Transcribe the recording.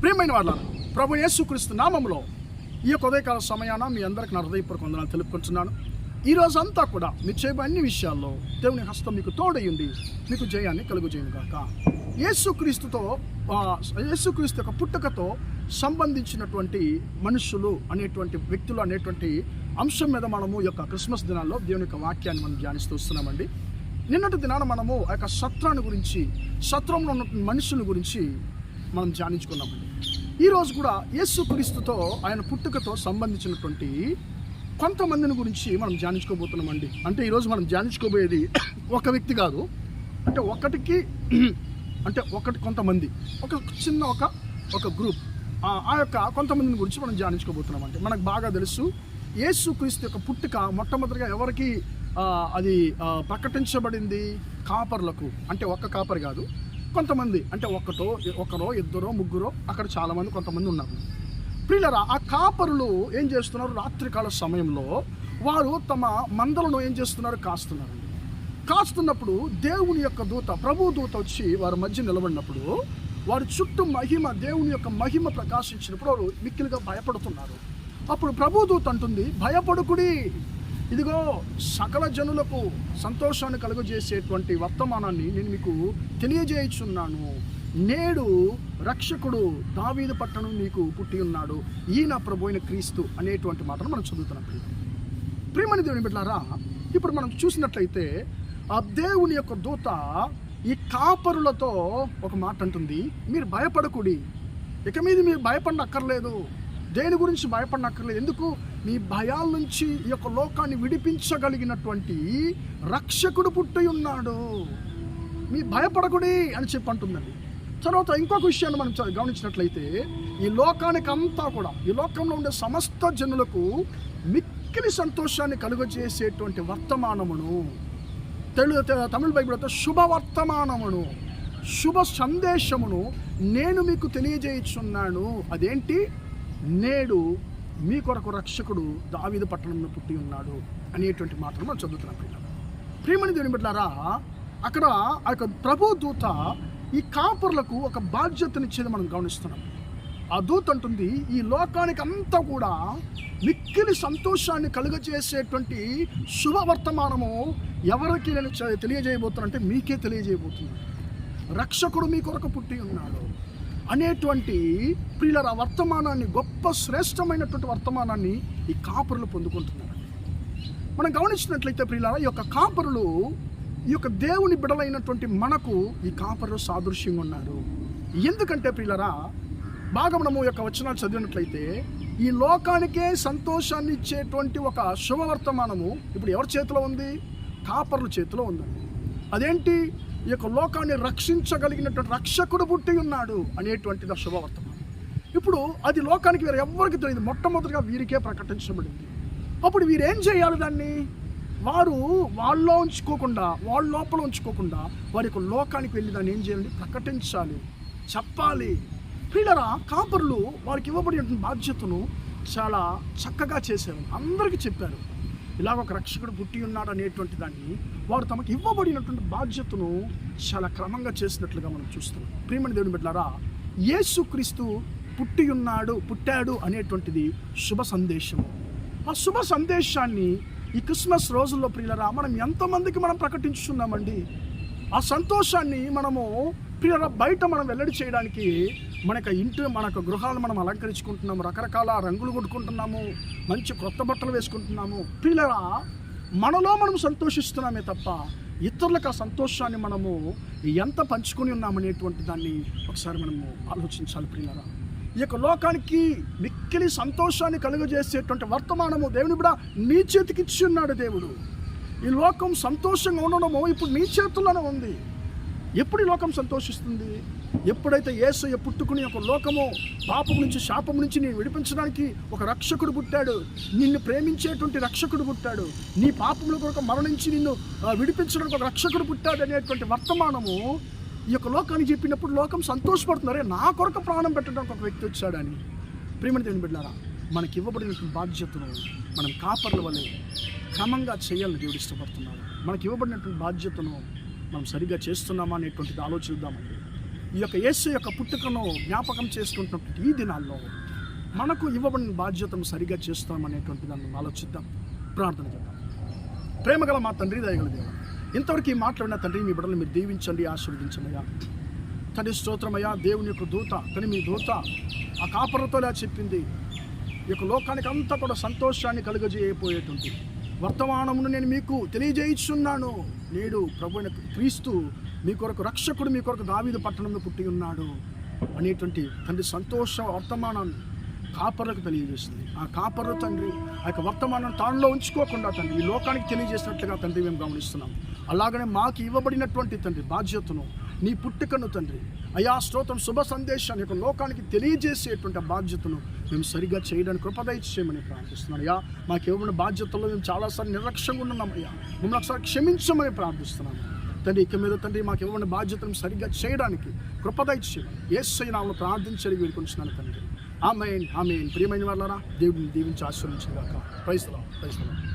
ప్రియమైన వాళ్ళారా, ప్రభు యేసుక్రీస్తు నామములో ఈ యొక్క ఉదయకాల సమయాన మీ అందరికి నా హృదయపూర్వక వందనాలు తెలుపుకుంటున్నాను. ఈ రోజంతా కూడా మీరు చేయబోయే అన్ని విషయాల్లో దేవుని హస్తం మీకు తోడయ్యుండి మీకు జయాన్ని కలుగుజేయును గాక. యేసుక్రీస్తు యొక్క పుట్టుకతో సంబంధించినటువంటి మనుషులు అనేటువంటి వ్యక్తులు అనేటువంటి అంశం మీద మనము ఈ యొక్క క్రిస్మస్ దినాల్లో దేవుని యొక్క వాక్యాన్ని మనం ధ్యానిస్తూ వస్తున్నామండి. నిన్నటి దినాన మనము ఆ యొక్క సత్రాన్ని గురించి, సత్రంలో ఉన్నటువంటి మనుషుల గురించి మనం ధ్యానించుకున్నామండి. ఈరోజు కూడా యేసుక్రీస్తుతో ఆయన పుట్టుకతో సంబంధించినటువంటి కొంతమందిని గురించి మనం ధ్యానించుకోబోతున్నామండి. అంటే ఈరోజు మనం ధ్యానించుకోబోయేది ఒక వ్యక్తి కాదు, ఒకటి కొంతమంది, ఒక చిన్న ఒక గ్రూప్, ఆ యొక్క కొంతమందిని గురించి మనం ధ్యానించుకోబోతున్నామండి. మనకు బాగా తెలుసు యేసుక్రీస్తు యొక్క పుట్టుక మొట్టమొదటిగా ఎవరికి అది ప్రకటించబడింది? కాపర్లకు. అంటే ఒక్క కాపరి కాదు, కొంతమంది, అంటే ఒకరో ఇద్దరో ముగ్గురో, అక్కడ చాలామంది కొంతమంది ఉన్నారు. ప్రియులారా, ఆ కాపరులు ఏం చేస్తున్నారు? రాత్రికాల సమయంలో వారు తమ మందలను ఏం చేస్తున్నారు? కాస్తున్నప్పుడు దేవుని యొక్క దూత, ప్రభు దూత వచ్చి వారి మధ్య నిలబడినప్పుడు వారి చుట్టూ దేవుని యొక్క మహిమ ప్రకాశించినప్పుడు వారు మిక్కిలిగా భయపడుతున్నారు. అప్పుడు ప్రభు దూత అంటుంది, భయపడుకుడి, ఇదిగో సకల జనులకు సంతోషాన్ని కలుగజేసేటువంటి వర్తమానాన్ని నేను మీకు తెలియజేయుచున్నాను. నేడు రక్షకుడు దావీదు పట్టణం మీకు పుట్టి ఉన్నాడు, ఈయన ప్రభు అయిన క్రీస్తు అనేటువంటి మాటను మనం చదువుతున్నాం. ప్రియమని దేవుని బిడ్డలారా, ఇప్పుడు మనం చూసినట్లయితే ఆ దేవుని యొక్క దూత ఈ కాపరులతో ఒక మాట అంటుంది, మీరు భయపడకుడి, ఇక మీద మీరు భయపడనక్కర్లేదు, దేని గురించి భయపడనక్కర్లేదు. ఎందుకు? మీ భయాల నుంచి ఈ యొక్క లోకాన్ని విడిపించగలిగినటువంటి రక్షకుడు పుట్టి ఉన్నాడు, మీ భయపడకుడి అని చెప్పి అంటుందండి. తర్వాత ఇంకొక విషయాన్ని మనం గమనించినట్లయితే, ఈ లోకానికి అంతా కూడా, ఈ లోకంలో ఉండే సమస్త జనులకు మిక్కిలి సంతోషాన్ని కలుగజేసేటువంటి వర్తమానమును, తమిళ బైబిల్తో శుభవర్తమానమును, శుభ సందేశమును నేను మీకు తెలియజేయుచున్నాను. అదేంటి? నేడు మీ కొరకు రక్షకుడు దావీదు పట్టణంలో పుట్టి ఉన్నాడు అనేటువంటి మాటను మనం చదువుతున్నాం. ప్రియమని దేవుని బిడ్డలారా, అక్కడ ఆ యొక్క ప్రభు దూత ఈ కాపర్లకు ఒక బాధ్యతనిచ్చేది మనం గమనిస్తున్నాం. ఆ దూత అంటుంది, ఈ లోకానికి అంతా కూడా మిక్కిలి సంతోషాన్ని కలుగజేసేటువంటి శుభవర్తమానము ఎవరికి నేను తెలియజేయబోతున్నానంటే మీకే తెలియజేయబోతున్నాను. రక్షకుడు మీ కొరకు పుట్టి ఉన్నాడు అనేటువంటి ప్రియుల వర్తమానాన్ని, గొప్ప శ్రేష్టమైనటువంటి వర్తమానాన్ని ఈ కాపరులు పొందుకుంటున్నారు. మనం గమనించినట్లయితే ప్రియులారా, ఈ యొక్క కాపరులు ఈ యొక్క దేవుని బిడలైనటువంటి మనకు ఈ కాపరులు సాదృశ్యంగా ఉన్నారు. ఎందుకంటే ప్రియులారా, బాగా మనము యొక్క వచనాలు చదివినట్లయితే ఈ లోకానికే సంతోషాన్ని ఇచ్చేటువంటి ఒక శుభవర్తమానము ఇప్పుడు ఎవరి చేతిలో ఉంది? కాపరుల చేతిలో ఉందండి. అదేంటి? ఈ యొక్క లోకాన్ని రక్షించగలిగినటువంటి రక్షకుడు పుట్టి ఉన్నాడు అనేటువంటిది శుభవర్తమానం. ఇప్పుడు అది లోకానికి వేరే ఎవరికి తెలియదు, మొట్టమొదటిగా వీరికే ప్రకటించబడింది. అప్పుడు వీరేం చేయాలి? దాన్ని వాళ్ళ లోపల ఉంచుకోకుండా వారి యొక్క లోకానికి వెళ్ళి దాన్ని ఏం చేయాలి? ప్రకటించాలి, చెప్పాలి. ప్రియులారా, కాపరులు వారికి ఇవ్వబడినటువంటి బాధ్యతను చాలా చక్కగా చేశారు. అందరికీ చెప్పారు, ఇలాగ ఒక రక్షకుడు పుట్టి ఉన్నాడు అనేటువంటి దాన్ని వారు తమకు ఇవ్వబడినటువంటి బాధ్యతను చాలా క్రమంగా చేసినట్లుగా మనం చూస్తున్నాం. ప్రియమైన దేవుని బిడ్డలారా, యేసుక్రీస్తు పుట్టాడు అనేటువంటిది శుభ సందేశం. ఆ శుభ సందేశాన్ని ఈ క్రిస్మస్ రోజుల్లో ప్రియులారా మనం ఎంతమందికి మనం ప్రకటించుతున్నామండి. ఆ సంతోషాన్ని మనము ప్రియులారా బయట మనం వెల్లడి చేయడానికి మన గృహాలను మనం అలంకరించుకుంటున్నాము, రకరకాల రంగులు కొట్టుకుంటున్నాము, మంచి కొత్త బట్టలు వేసుకుంటున్నాము. ప్రియులారా, మనలో మనం సంతోషిస్తున్నామే తప్ప ఇతరులకు ఆ సంతోషాన్ని మనము ఎంత పంచుకొని ఉన్నామనేటువంటి దాన్ని ఒకసారి మనము ఆలోచించాలి. ప్రియులారా, ఈ యొక్క లోకానికి మిక్కిలి సంతోషాన్ని కలుగజేసేటువంటి వర్తమానము దేవుని కూడా నీ చేతికి ఇచ్చి ఉన్నాడు దేవుడు. ఈ లోకం సంతోషంగా ఉండడము ఇప్పుడు నీ చేతుల్లోనే ఉంది. ఎప్పుడు ఈ లోకం సంతోషిస్తుంది? ఎప్పుడైతే యేసయ్య పుట్టుకుని ఒక లోకము పాపం నుంచి, శాపం నుంచి నేను విడిపించడానికి ఒక రక్షకుడు పుట్టాడు, నిన్ను ప్రేమించేటువంటి రక్షకుడు పుట్టాడు, నీ పాపముల కొరకు మరణించి నిన్ను విడిపించడానికి ఒక రక్షకుడు పుట్టాడు అనేటువంటి వర్తమానము ఈ యొక్క లోకానికి చెప్పినప్పుడు లోకం సంతోషపడుతున్నారు, నా కొరకు ప్రాణం పెట్టడానికి ఒక వ్యక్తి వచ్చాడని. ప్రియమైన దేవుని బిడ్డలారా, మనకి ఇవ్వబడినటువంటి బాధ్యతను మనం కాపర్ల వలె క్రమంగా చేయాలని దేవుడు ఇష్టపడుతున్నాడు. మనకి ఇవ్వబడినటువంటి బాధ్యతను మనం సరిగ్గా చేస్తున్నామా అనేటువంటిది ఆలోచిద్దామండి. ఈ యొక్క యేసు యొక్క పుట్టుకను జ్ఞాపకం చేసుకుంటున్నటువంటి ఈ దినాల్లో మనకు ఇవ్వబడిన బాధ్యతను సరిగా చేస్తామనేటువంటి దాన్ని ఆలోచిద్దాం, ప్రార్థన చేద్దాం. ప్రేమగల మా తండ్రి, దయగల దేవ, ఇంతవరకు ఈ మాట్లాడిన తండ్రి మీ బిడ్డలు మీరు దీవించండి, ఆశీర్వదించమయ్యా. తండ్రి స్తోత్రమయ్యా. దేవుని యొక్క దూత, కానీ మీ దూత ఆ కాపరులతోలా చెప్పింది, ఈ యొక్క లోకానికి అంతా కూడా సంతోషాన్ని కలుగజేయపోయేటువంటి వర్తమానమును నేను మీకు తెలియజేయుచున్నాను. నేడు ప్రభువైన క్రీస్తు మీ కొరకు రక్షకుడు మీ కొరకు దావీదు పట్టణంలో పుట్టి ఉన్నాడు అనేటువంటి తండ్రి సంతోష వర్తమానాన్ని కాపర్లకు తెలియజేస్తుంది. ఆ కాపర్లు తండ్రి ఆ యొక్క వర్తమానం తానులో ఉంచుకోకుండా తండ్రి ఈ లోకానికి తెలియజేసినట్లుగా తండ్రి మేము గమనిస్తున్నాం. అలాగనే మాకు ఇవ్వబడినటువంటి తండ్రి బాధ్యతను, నీ పుట్టుకను తండ్రి అయా స్తోత్రం, శుభ సందేశాన్ని యొక్క లోకానికి తెలియజేసేటువంటి బాధ్యతను మేము సరిగా చేయడానికి కృపదయ చేయమని ప్రార్థిస్తున్నాను. అయ్యా మాకు ఇవ్వబడిన బాధ్యతల్లో మేము చాలాసార్లు నిర్లక్ష్యంగా ఉన్నామయ్యా, మమ్మల్ని ఒకసారి క్షమించమని ప్రార్థిస్తున్నాను తండ్రి. ఇక మీద తండ్రి మాకు ఇవ్వబడిన బాధ్యతను సరిగ్గా చేయడానికి కృపదయ చేయమని యేసయ్య నామములో ప్రార్థించని వేడుకొంటున్నాను తండ్రి. ఆమేన్, ఆమేన్. ప్రియమైన వాళ్ళారా, దేవుడిని దీవించి ఆశీర్వదించుగాక. Praise the lord.